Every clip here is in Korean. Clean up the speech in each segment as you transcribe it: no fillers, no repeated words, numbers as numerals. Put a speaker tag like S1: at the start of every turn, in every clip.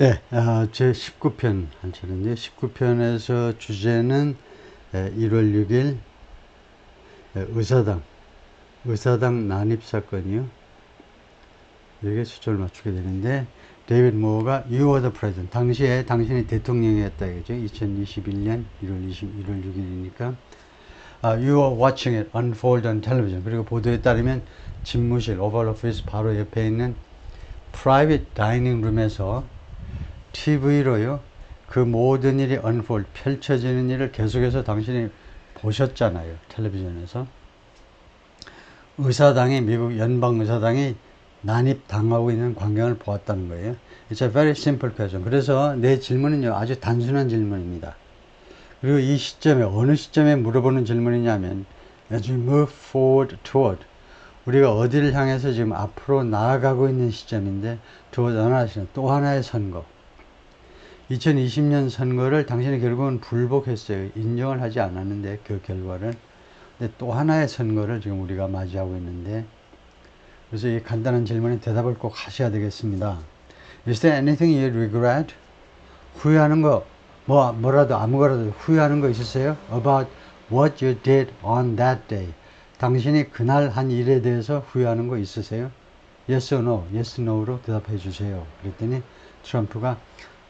S1: 예, 제 19편 한 차례인데 19편에서 주제는 1월 6일 의사당 난입 사건이요. 여기에 초점을 맞추게 되는데 데이빗 무어가 You were the president. 당시에 당신이 대통령이었다 이거죠. 2021년 1월 6일이니까 You were watching it unfold on television. 그리고 보도에 따르면 집무실 오val 오피스 바로 옆에 있는 private dining room에서 TV로요. 그 모든 일이 unfold, 펼쳐지는 일을 계속해서 당신이 보셨잖아요. 텔레비전에서. 미국 연방의사당이 난입당하고 있는 광경을 보았다는 거예요. It's a very simple question. 그래서 내 질문은요, 아주 단순한 질문입니다. 그리고 이 시점에, 어느 시점에 물어보는 질문이냐면, as we move forward toward, 우리가 어디를 향해서 지금 앞으로 나아가고 있는 시점인데, 또 하나의 선거. 2020년 선거를 당신이 결국은 불복했어요. 인정을 하지 않았는데 그 결과를. 근데 또 하나의 선거를 지금 우리가 맞이하고 있는데, 그래서 이 간단한 질문에 대답을 꼭 하셔야 되겠습니다. Is there anything you regret? 후회하는 거, 뭐라도 아무거라도 후회하는 거 있으세요? About what you did on that day. 당신이 그날 한 일에 대해서 후회하는 거 있으세요? Yes or no? Yes, no로 대답해 주세요. 그랬더니 트럼프가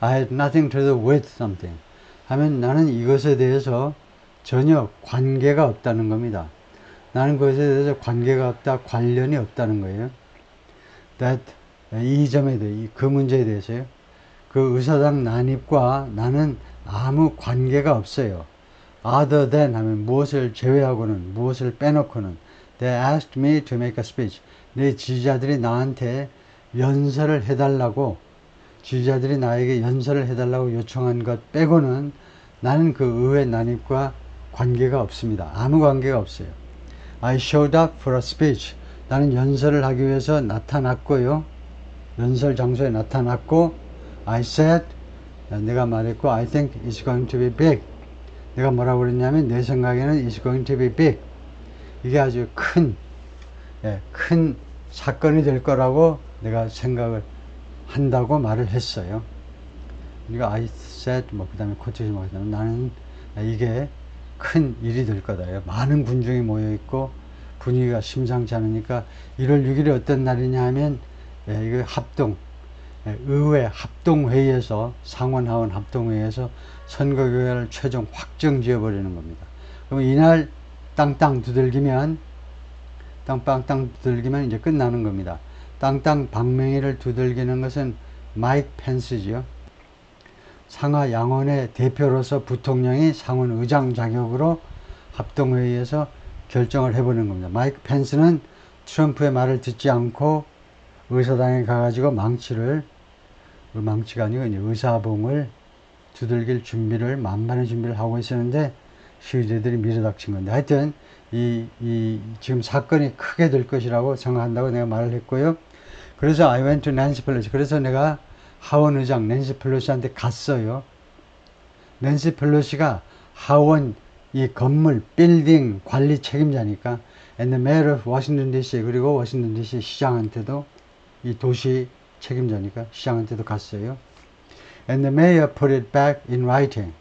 S1: I had nothing to do with something 하면 나는 이것에 대해서 전혀 관계가 없다는 겁니다. 나는 그것에 대해서 관계가 없다, 관련이 없다는 거예요. That, 이 점에 대해, 그 문제에 대해서요. 그 의사당 난입과 나는 아무 관계가 없어요. Other than 하면 무엇을 제외하고는, 무엇을 빼놓고는 They asked me to make a speech. 내 지지자들이 나한테 연설을 해달라고, 지지자들이 나에게 연설을 해달라고 요청한 것 빼고는 나는 그 의회 난입과 관계가 없습니다. 아무 관계가 없어요. I showed up for a speech. 나는 연설을 하기 위해서 나타났고요. 연설 장소에 나타났고, I said, 내가 말했고, I think it's going to be big. 내가 뭐라고 그랬냐면, 내 생각에는 it's going to be big. 이게 아주 큰 사건이 될 거라고 내가 생각을 한다고 말을 했어요. 그러니까 I said, 그 다음에 코테이션 하면 나는 이게 큰 일이 될 거다. 많은 군중이 모여 있고 분위기가 심상치 않으니까 1월 6일이 어떤 날이냐 하면 이거 의회 합동회의에서 상원하원 합동회의에서 선거결과를 최종 확정 지어버리는 겁니다. 그럼 이날 땅땅 두들기면 이제 끝나는 겁니다. 땅땅 방맹이를 두들기는 것은 마이크 펜스지요. 상하 양원의 대표로서 부통령이 상원 의장 자격으로 합동회의에서 결정을 해보는 겁니다. 마이크 펜스는 트럼프의 말을 듣지 않고 의사당에 가가지고 망치가 아니고 이제 의사봉을 두들길 만반의 준비를 하고 있었는데 시위대들이 밀어닥친 건데, 하여튼 지금 사건이 크게 될 것이라고 생각한다고 내가 말을 했고요. 그래서 I went to Nancy Pelosi. 그래서 내가 하원 의장 낸시 펠로시한테 갔어요. 낸시 펠로시가 하원 이 건물 빌딩 관리 책임자니까, and the mayor of Washington D.C. 그리고 워싱턴 DC 시장한테도, 이 도시 책임자니까 시장한테도 갔어요. And the mayor put it back in writing.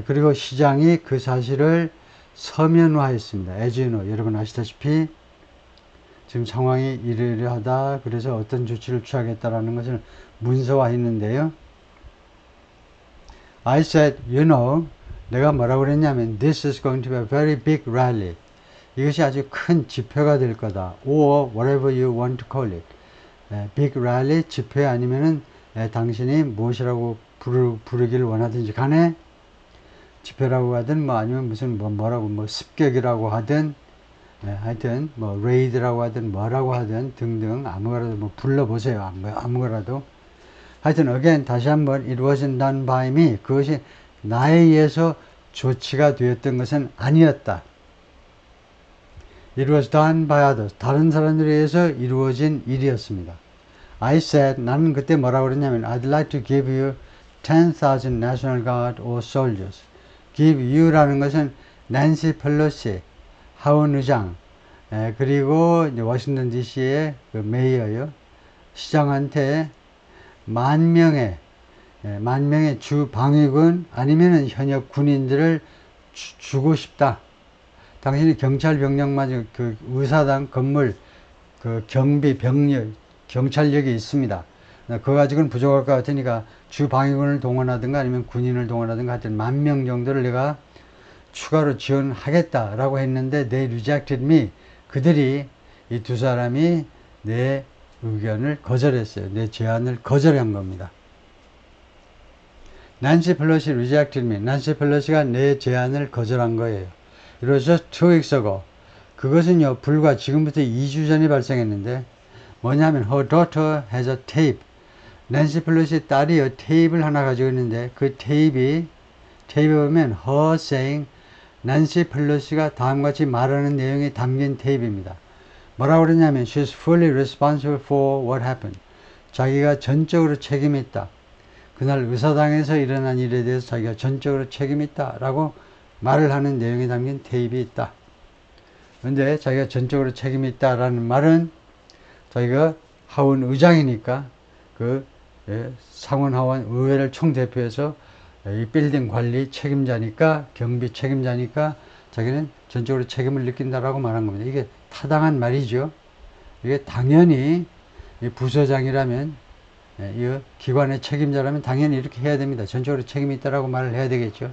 S1: 그리고 시장이 그 사실을 서면화했습니다. As you know, 여러분 아시다시피 지금 상황이 이러이러하다, 그래서 어떤 조치를 취하겠다라는 것을 문서화했는데요. I said, you know, 내가 뭐라고 그랬냐면 this is going to be a very big rally. 이것이 아주 큰 집회가 될 거다. or whatever you want to call it. big rally, 집회 아니면은 당신이 무엇이라고 부르기를 원하든지 간에 집회라고 하든 아니면 무슨 뭐라고 습격이라고 하든 하여튼 레이드라고 하든 뭐라고 하든 등등 아무거라도 불러보세요. 아무거라도. 하여튼 again 다시 한번 it wasn't done by me. 그것이 나에 의해서 조치가 되었던 것은 아니었다. It was done by others. 다른 사람들에 의해서 이루어진 일이었습니다. I said, 나는 그때 뭐라고 그랬냐면 I'd like to give you 10,000 National Guard or soldiers. give you라는 것은 낸시 펠로시 하원 의장 그리고 이제 워싱턴 DC의 그 메이어요. 시장한테 10,000명의 만 명의 주 방위군 아니면은 현역 군인들을 주고 싶다. 당신이 경찰 병력마저 그 의사당 건물 그 경비 병력 경찰력이 있습니다. 그거 가지고는 부족할 것 같으니까 주 방위군을 동원하든가 아니면 군인을 동원하든가 하여튼 10,000명 정도를 내가 추가로 지원하겠다라고 했는데 they rejected me. 그들이 이 두 사람이 내 의견을 거절했어요. 내 제안을 거절한 겁니다. 난시 펠로시 rejected me. 난시 펠로시가 내 제안을 거절한 거예요. It was just 2 weeks ago. 그것은요, 불과 지금부터 2주 전에 발생했는데, 뭐냐면, her daughter has a tape. 난시 펠로시 딸이요, 테이프를 하나 가지고 있는데, 그 테이프에 보면, her saying, 난시 펠로시가 다음같이 말하는 내용이 담긴 테이프입니다. 뭐라고 그러냐면, she's fully responsible for what happened. 자기가 전적으로 책임이 있다. 그날 의사당에서 일어난 일에 대해서 자기가 전적으로 책임이 있다. 라고 말을 하는 내용이 담긴 테이프가 있다. 그런데 자기가 전적으로 책임이 있다라는 말은 자기가 하원 의장이니까 그 상원 하원 의회를 총대표해서 이 빌딩 관리 책임자니까 경비 책임자니까 자기는 전적으로 책임을 느낀다라고 말한 겁니다. 이게 타당한 말이죠. 이게 당연히 부서장이라면 이 기관의 책임자라면 당연히 이렇게 해야 됩니다. 전적으로 책임이 있다라고 말을 해야 되겠죠.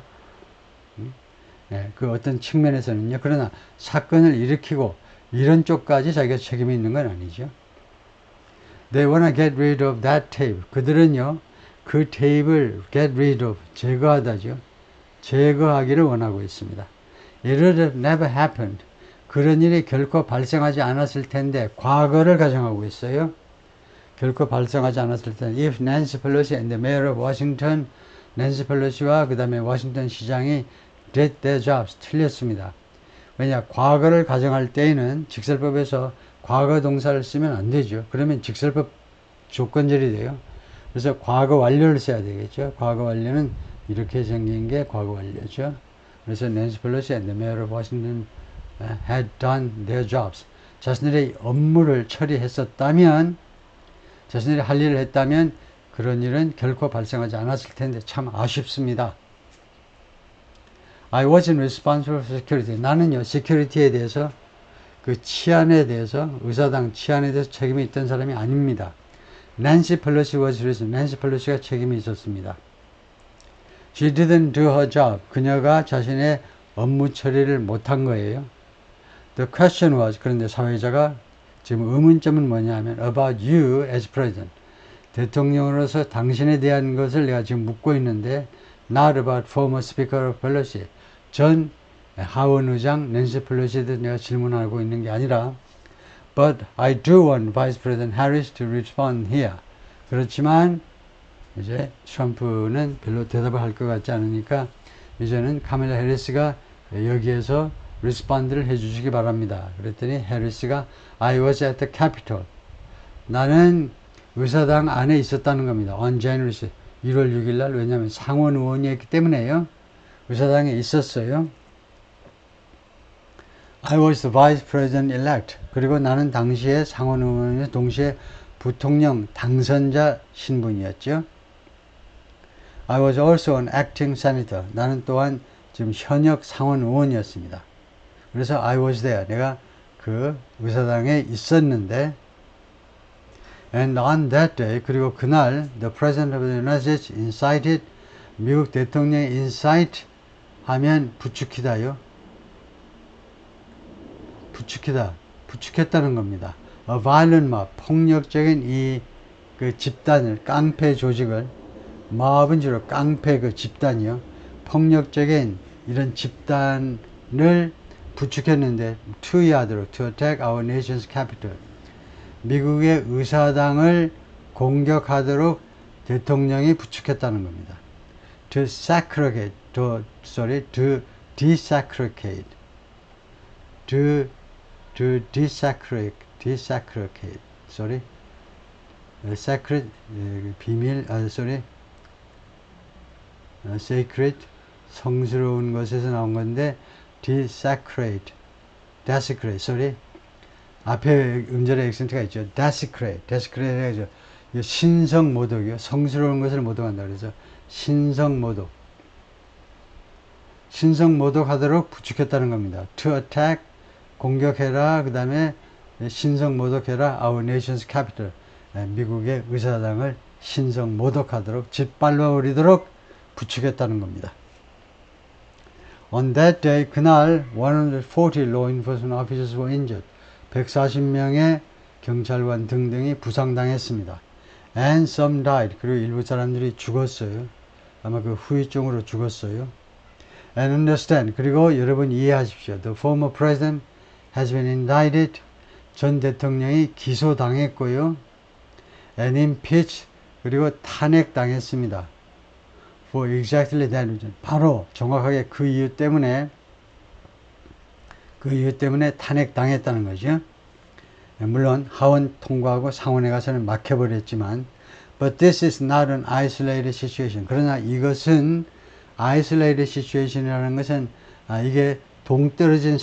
S1: 그 어떤 측면에서는요. 그러나 사건을 일으키고 이런 쪽까지 자기가 책임이 있는 건 아니죠. They wanna get rid of that tape. 그들은요. 그 테이프를 get rid of, 제거하다죠. 제거하기를 원하고 있습니다. It would have never happened. 그런 일이 결코 발생하지 않았을 텐데 과거를 가정하고 있어요. 결코 발생하지 않았을 텐데 if Nancy Pelosi and the mayor of Washington, 낸시 펠로시와 그 다음에 워싱턴 시장이 did their jobs. 틀렸습니다. 왜냐, 과거를 가정할 때에는 직설법에서 과거 동사를 쓰면 안 되죠. 그러면 직설법 조건절이 돼요. 그래서 과거 완료를 써야 되겠죠. 과거 완료는 이렇게 생긴 게 과거 완료죠. 그래서 낸시 펠로시 and the mayor of Washington had done their jobs. 자신들의 업무를 처리했었다면, 자신들이 할 일을 했다면 그런 일은 결코 발생하지 않았을 텐데 참 아쉽습니다. I wasn't responsible for security. 나는요, security에 대해서 그 치안에 대해서 의사당 치안에 대해서 책임이 있던 사람이 아닙니다. Nancy Pelosi was responsible. Nancy Pelosi가 책임이 있었습니다. She didn't do her job. 그녀가 자신의 업무 처리를 못한 거예요. The question was, 그런데 사회자가 지금 의문점은 뭐냐면 about you as president. 대통령으로서 당신에 대한 것을 내가 지금 묻고 있는데 not about former speaker of Pelosi. 전 하원 의장 낸시 펠로시에 대해서 내가 질문하고 있는 게 아니라 but I do want Vice President Harris to respond here. 그렇지만 이제 트럼프는 별로 대답을 할 것 같지 않으니까 이제는 카멜라 해리스가 여기에서 리스폰드를 해주시기 바랍니다. 그랬더니 해리스가 I was at the Capitol. 나는 의사당 안에 있었다는 겁니다. On January 1월 6일 날. 왜냐하면 상원 의원이었기 때문에요. 의사당에 있었어요. I was the Vice President elect. 그리고 나는 당시에 상원 의원의 동시에 부통령 당선자 신분이었죠. I was also an acting senator. 나는 또한 지금 현역 상원 의원이었습니다. 그래서 I was there. 내가 그 의사당에 있었는데 and on that day, 그리고 그날 the President of the United States incited, 미국 대통령이 incite 하면 부추기다요. 부추기다. 부추겼다는 겁니다. A violent mob, 폭력적인 이 그 집단을, 깡패 조직을, mob은 주로 깡패 그 집단이요. 폭력적인 이런 집단을 부추겼는데 투야드로 to attack our nation's capital. 미국의 의사당을 공격하도록 대통령이 부추겼다는 겁니다. To desecrate, to desecrate, sorry, sacred, 비밀, sorry, sacred, 성스러운 것에서 나온 건데, desecrate, sorry, 앞에 음절에 액센트가 있죠. desecrate 해가지고 신성모독이요. 성스러운 것을 모독한다. 그래서 신성모독. 신성모독하도록 부추겼다는 겁니다. To attack, 공격해라. 그 다음에 신성모독해라. Our nation's capital. 미국의 의사당을 신성모독하도록 짓밟아버리도록 부추겼다는 겁니다. On that day, 그날 140 law enforcement officers were injured. 140명의 경찰관 등등이 부상당했습니다. And some died. 그리고 일부 사람들이 죽었어요. 아마 그 후유증으로 죽었어요. And understand. 그리고 여러분 이해하십시오. The former president has been indicted. 전 대통령이 기소당했고요. And impeached. 그리고 탄핵당했습니다. For exactly that reason. 바로 정확하게 그 이유 때문에 탄핵당했다는 거죠. 물론 하원 통과하고 상원에 가서는 막혀버렸지만 But this is not an isolated situation. 그러나 이것은 isolated situation이라는 것은 이게 동떨어진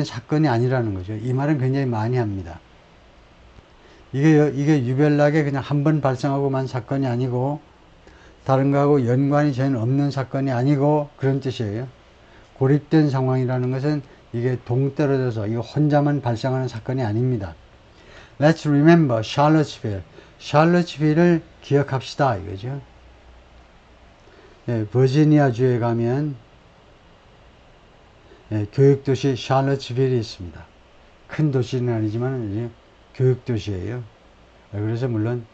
S1: 사건이 아니라는 거죠. 이 말은 굉장히 많이 합니다. 이게 유별나게 그냥 한 번 발생하고만 사건이 아니고 다른 거하고 연관이 전혀 없는 사건이 아니고 그런 뜻이에요. 고립된 상황이라는 것은 이게 동떨어져서 이거 혼자만 발생하는 사건이 아닙니다. Let's remember Charlottesville. 샬럿스빌을 기억합시다 이거죠. 버지니아주에 가면 교육도시 샬럿스빌이 있습니다. 큰 도시는 아니지만 교육도시예요. 그래서 물론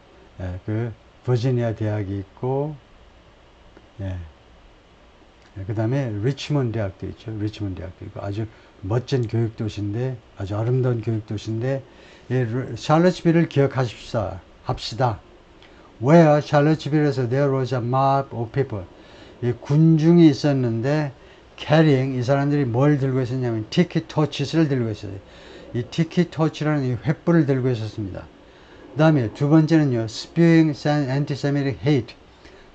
S1: 그 버지니아 대학이 있고 그 다음에 리치몬드 대학도 있죠. 리치몬드 대학도 있고 아주 멋진 교육도시인데 아주 아름다운 교육도시인데 샬럿스빌을 기억하십시다. Where 샬럿스빌에서 there was a mob of people. 이 군중이 있었는데 carrying 이 사람들이 뭘 들고 있었냐면 티키 토치를 들고 있어요. 이 티키 토치라는 이 횃불을 들고 있었습니다. 그 다음에 두 번째는요, spewing anti-Semitic hate.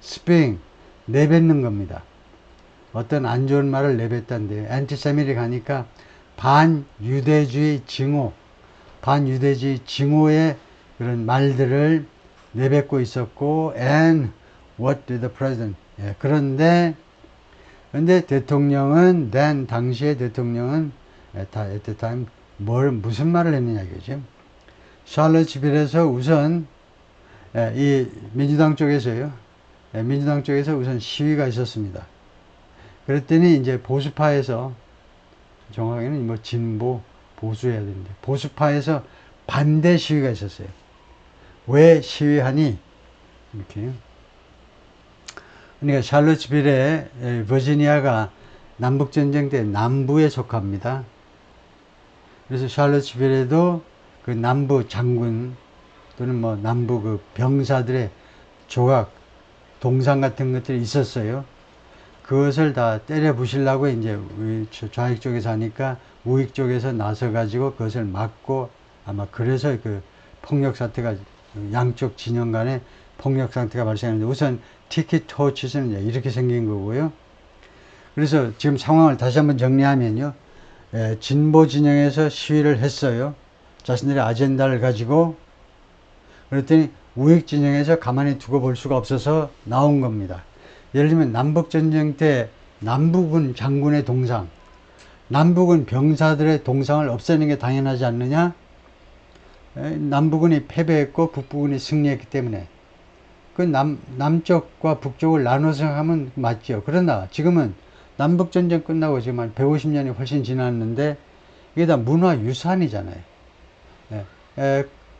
S1: spewing 내뱉는 겁니다. 어떤 안 좋은 말을 내뱉다는데요. anti-Semitic 하니까 반유대주의 징호의 그런 말들을 내뱉고 있었고, and what did the president? 그런데 대통령은 당시의 대통령은 at the time 무슨 말을 했느냐 이거죠. 샬럿스빌에서 우선 이 민주당 쪽에서 우선 시위가 있었습니다. 그랬더니 이제 보수파에서 정확하게는 뭐 진보 보수해야 되는데 보수파에서 반대 시위가 있었어요. 왜 시위하니? 이렇게. 그러니까 샬럿스빌에 버지니아가 남북전쟁 때 남부에 속합니다. 그래서 샬럿스빌에도 그 남부 장군 또는 뭐 남부 그 병사들의 조각, 동상 같은 것들이 있었어요. 그것을 다 때려 부시려고 이제 좌익 쪽에서 하니까 우익 쪽에서 나서 가지고 그것을 막고 아마 그래서 그 폭력 사태가 양쪽 진영 간에 폭력 상태가 발생했는데 우선 티켓 토치는 이렇게 생긴 거고요. 그래서 지금 상황을 다시 한번 정리하면요. 진보 진영에서 시위를 했어요. 자신들의 아젠다를 가지고. 그랬더니 우익 진영에서 가만히 두고 볼 수가 없어서 나온 겁니다. 예를 들면 남북전쟁 때 남부군 장군의 동상, 남부군 병사들의 동상을 없애는 게 당연하지 않느냐? 남부군이 패배했고 북부군이 승리했기 때문에 그 남쪽과 북쪽을 나눠서 하면 맞죠. 그러나 지금은 남북전쟁 끝나고 지금 한 150년이 훨씬 지났는데 이게 다 문화유산이잖아요.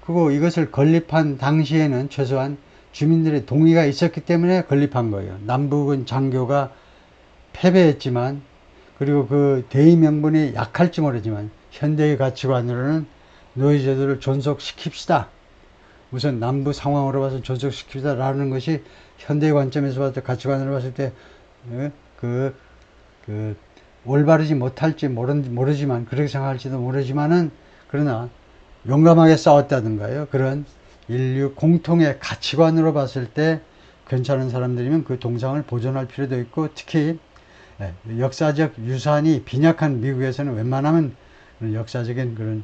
S1: 그리고 이것을 건립한 당시에는 최소한 주민들의 동의가 있었기 때문에 건립한 거예요. 남북은 장교가 패배했지만 그리고 그 대의 명분이 약할지 모르지만 현대의 가치관으로는 노예제도를 존속시킵시다. 우선 남부 상황으로 봐서 존속시킵시다 라는 것이 현대의 관점에서 봤을 때 가치관으로 봤을 때 올바르지 못할지 모르지만 그렇게 생각할지도 모르지만은 그러나 용감하게 싸웠다든가요. 그런 인류 공통의 가치관으로 봤을 때 괜찮은 사람들이면 그 동상을 보존할 필요도 있고 특히 역사적 유산이 빈약한 미국에서는 웬만하면 역사적인 그런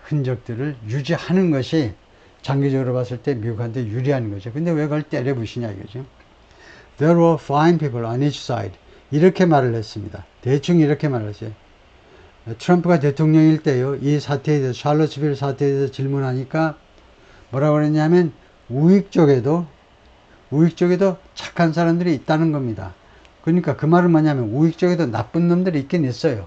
S1: 흔적들을 유지하는 것이 장기적으로 봤을 때 미국한테 유리한 거죠. 근데 왜 그걸 때려부시냐 이거죠. There were fine people on each side. 이렇게 말을 했습니다. 대충 이렇게 말을 했어요. 트럼프가 대통령일 때요, 이 사태에 대해서, 샬럿스빌 사태에 대해서 질문하니까 뭐라고 그랬냐면, 우익 쪽에도 착한 사람들이 있다는 겁니다. 그러니까 그 말은 뭐냐면, 우익 쪽에도 나쁜 놈들이 있긴 있어요.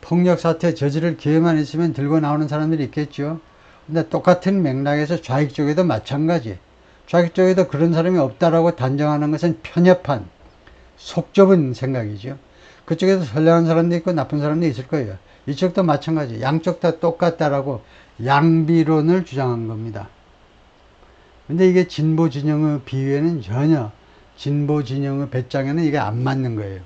S1: 폭력 사태 저지를 기회만 있으면 들고 나오는 사람들이 있겠죠. 근데 똑같은 맥락에서 좌익 쪽에도 마찬가지. 좌익 쪽에도 그런 사람이 없다라고 단정하는 것은 편협한, 속 좁은 생각이죠. 그쪽에도 선량한 사람도 있고 나쁜 사람도 있을 거예요. 이쪽도 마찬가지. 양쪽 다 똑같다라고 양비론을 주장한 겁니다. 근데 이게 진보 진영의 비유에는 전혀, 진보 진영의 배짱에는 이게 안 맞는 거예요.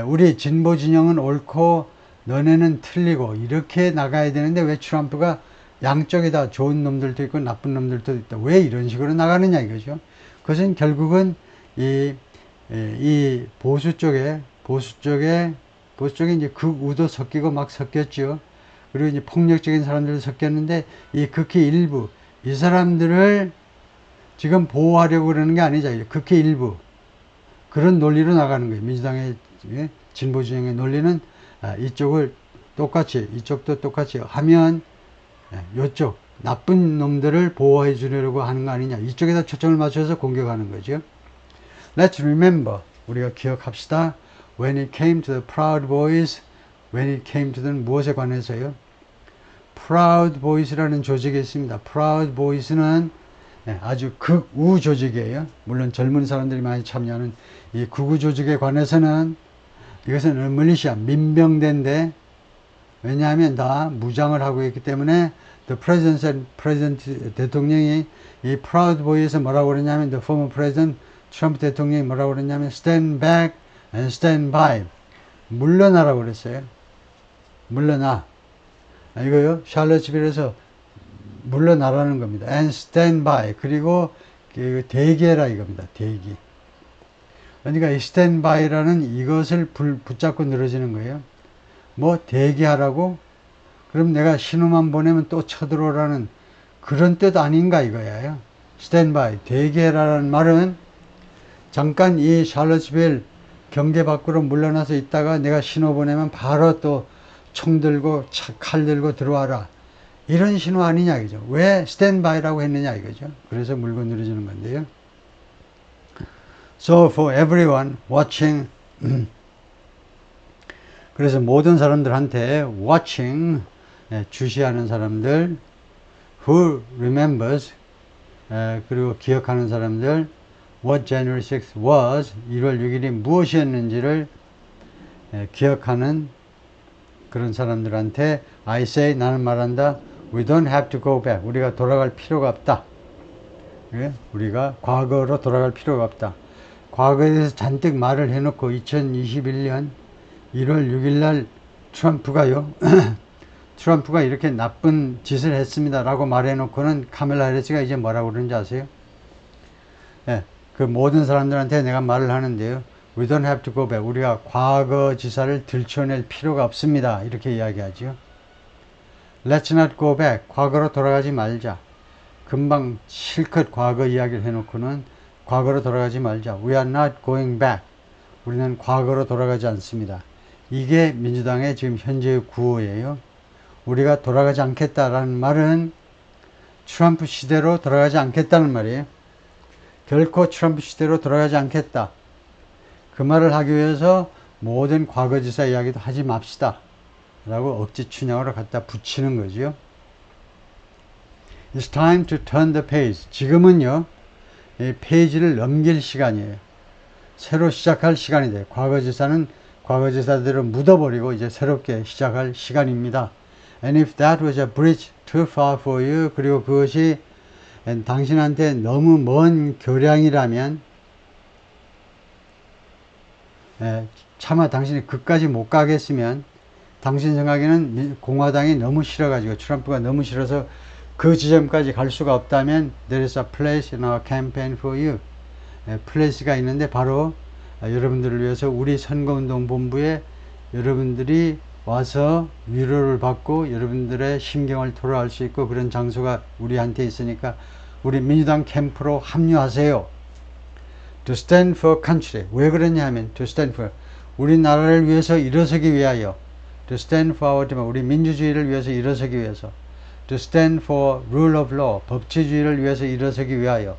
S1: 우리 진보 진영은 옳고 너네는 틀리고 이렇게 나가야 되는데 왜 트럼프가 양쪽에 다 좋은 놈들도 있고 나쁜 놈들도 있다. 왜 이런 식으로 나가느냐 이거죠. 그것은 결국은 이 보수 쪽에 이제 극우도 섞이고 막 섞였죠. 그리고 이제 폭력적인 사람들도 섞였는데 이 극히 일부, 이 사람들을 지금 보호하려고 그러는 게 아니죠. 극히 일부. 그런 논리로 나가는 거예요. 민주당의 진보 진영의 논리는 이쪽을 똑같이, 이쪽도 똑같이 하면 이쪽 나쁜 놈들을 보호해 주려고 하는 거 아니냐. 이쪽에다 초점을 맞춰서 공격하는 거죠. Let's remember. 우리가 기억합시다. When it came to the Proud Boys, when it came to the 무엇에 관해서요? Proud Boys라는 조직이 있습니다. Proud Boys는 아주 극우 조직이에요. 물론 젊은 사람들이 많이 참여하는 이 극우 조직에 관해서는 이것은 밀리시아, 민병대인데, 왜냐하면 다 무장을 하고 있기 때문에 the president 대통령이 이 Proud Boys에서 뭐라고 그러냐면 the former president 트럼프 대통령이 뭐라고 그랬냐면 stand back and stand by. 물러나라고 그랬어요. 물러나. 이거요. 샬럿스빌에서 물러나라는 겁니다. and stand by. 그리고 대기해라 이겁니다. 대기. 그러니까 이 stand by라는 이것을 붙잡고 늘어지는 거예요. 뭐 대기하라고? 그럼 내가 신호만 보내면 또 쳐들어오라는 그런 뜻 아닌가 이거예요. stand by. 대기해라라는 말은 잠깐 이 샬럿스빌 경계 밖으로 물러나서 있다가 내가 신호 보내면 바로 또 총 들고 칼 들고 들어와라. 이런 신호 아니냐 이거죠. 왜 스탠바이라고 했느냐 이거죠. 그래서 물고 늘어지는 건데요. So for everyone watching 그래서 모든 사람들한테 watching 주시하는 사람들 who remembers 그리고 기억하는 사람들 what January 6th was 1월 6일이 무엇이었는지를 기억하는 그런 사람들한테 I say 나는 말한다 we don't have to go back 우리가 돌아갈 필요가 없다. 우리가 과거로 돌아갈 필요가 없다. 과거에 대해서 잔뜩 말을 해놓고 2021년 1월 6일 날 트럼프가 이렇게 나쁜 짓을 했습니다 라고 말해놓고는 카멜라 해리스가 이제 뭐라고 그러는지 아세요? 그 모든 사람들한테 내가 말을 하는데요. We don't have to go back. 우리가 과거 지사를 들춰낼 필요가 없습니다. 이렇게 이야기하죠. Let's not go back. 과거로 돌아가지 말자. 금방 실컷 과거 이야기를 해놓고는 과거로 돌아가지 말자. We are not going back. 우리는 과거로 돌아가지 않습니다. 이게 민주당의 지금 현재의 구호예요. 우리가 돌아가지 않겠다라는 말은 트럼프 시대로 돌아가지 않겠다는 말이에요. 결코 트럼프 시대로 돌아가지 않겠다. 그 말을 하기 위해서 모든 과거지사 이야기도 하지 맙시다. 라고 억지 춘향으로 갖다 붙이는 거죠. It's time to turn the page. 지금은요, 이 페이지를 넘길 시간이에요. 새로 시작할 시간이 돼요. 과거지사대로 묻어버리고 이제 새롭게 시작할 시간입니다. And if that was a bridge too far for you, 그리고 그것이 당신한테 너무 먼 교량이라면, 차마 당신이 그까지 못 가겠으면, 당신 생각에는 공화당이 너무 싫어가지고, 트럼프가 너무 싫어서 그 지점까지 갈 수가 없다면, there is a place in our campaign for you. 플레이스가 있는데 바로 여러분들을 위해서 우리 선거운동 본부에 여러분들이 와서 위로를 받고 여러분들의 심경을 토로할 수 있고 그런 장소가 우리한테 있으니까 우리 민주당 캠프로 합류하세요. To stand for country. 왜 그러냐 하면 to stand for 우리나라를 위해서 일어서기 위하여 to stand for our democracy. 우리 민주주의를 위해서 일어서기 위해서 to stand for rule of law. 법치주의를 위해서 일어서기 위하여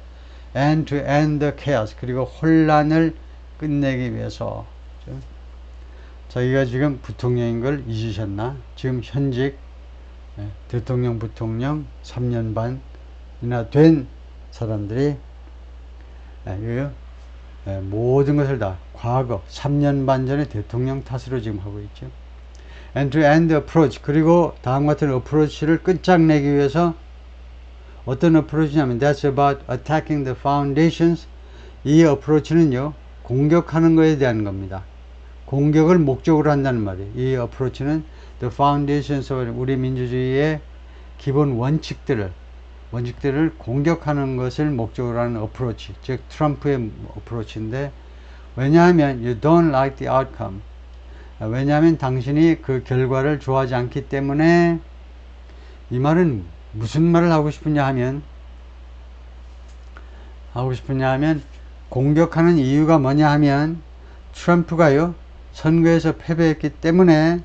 S1: and to end the chaos. 그리고 혼란을 끝내기 위해서. 자기가 지금 부통령인 걸 잊으셨나? 지금 현직 대통령, 부통령 3년 반이나 된 사람들이 모든 것을 다 과거 3년 반 전에 대통령 탓으로 지금 하고 있죠. And to end the approach. 그리고 다음 같은 approach를 끝장내기 위해서 어떤 approach냐면 that's about attacking the foundations. 이 approach는요 공격하는 것에 대한 겁니다. 공격을 목적으로 한다는 말이에요. 이 approach는 the foundations of 우리 민주주의의 기본 원칙들을 공격하는 것을 목적으로 하는 approach, 즉 트럼프의 approach인데 왜냐하면 you don't like the outcome. 왜냐하면 당신이 그 결과를 좋아하지 않기 때문에 이 말은 무슨 말을 하고 싶으냐 하면 공격하는 이유가 뭐냐 하면 트럼프가요 선거에서 패배했기 때문에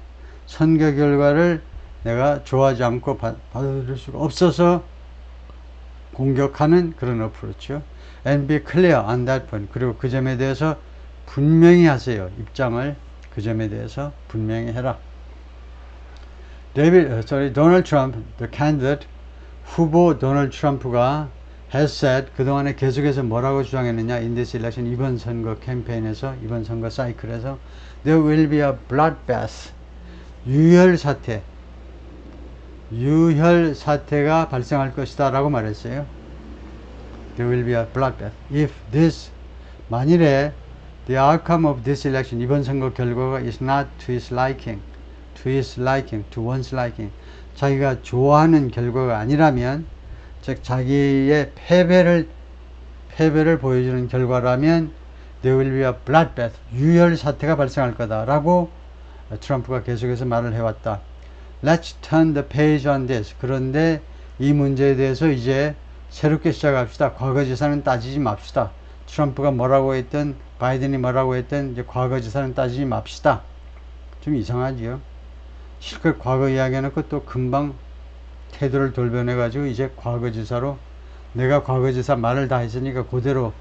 S1: 선거 결과를 내가 좋아하지 않고 받아들일 수가 없어서 공격하는 그런 어프로치요. And be clear on that point. 그리고 그 점에 대해서 분명히 하세요. 입장을 그 점에 대해서 분명히 해라. Donald Trump, the candidate, 후보 도널드 트럼프가 has said, 그동안에 계속해서 뭐라고 주장했느냐, in this election, 이번 선거 캠페인에서, 이번 선거 사이클에서, there will be a bloodbath, 유혈 사태가 발생할 것이다 라고 말했어요. There will be a bloodbath. If this, 만일에 the outcome of this election, 이번 선거 결과가 is not to his liking, to one's liking, 자기가 좋아하는 결과가 아니라면, 즉 자기의 패배를 보여주는 결과라면 there will be a bloodbath, 유혈 사태가 발생할 거다라고 트럼프가 계속해서 말을 해왔다. Let's turn the page on this. 그런데 이 문제에 대해서 이제 새롭게 시작합시다. 과거지사는 따지지 맙시다. 트럼프가 뭐라고 했든 바이든이 뭐라고 했든 이제 과거지사는 따지지 맙시다. 좀 이상하지요. 실컷 과거 이야기해놓고 또 금방 태도를 돌변해가지고 이제 과거지사로 내가 과거지사 말을 다 했으니까 그대로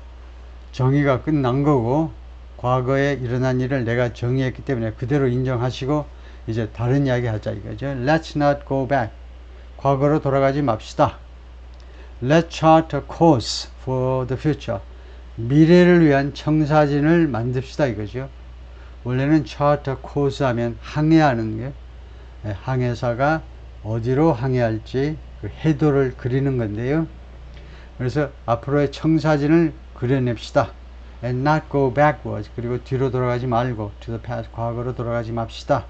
S1: 정의가 끝난 거고 과거에 일어난 일을 내가 정의했기 때문에 그대로 인정하시고 이제 다른 이야기 하자 이거죠. Let's not go back. 과거로 돌아가지 맙시다. Let's chart a course for the future. 미래를 위한 청사진을 만듭시다 이거죠. 원래는 chart a course 하면 항해하는 게 항해사가 어디로 항해할지 그 해도를 그리는 건데요. 그래서 앞으로의 청사진을 그려냅시다. And not go backwards. 그리고 뒤로 돌아가지 말고 to the past, 과거로 돌아가지 맙시다.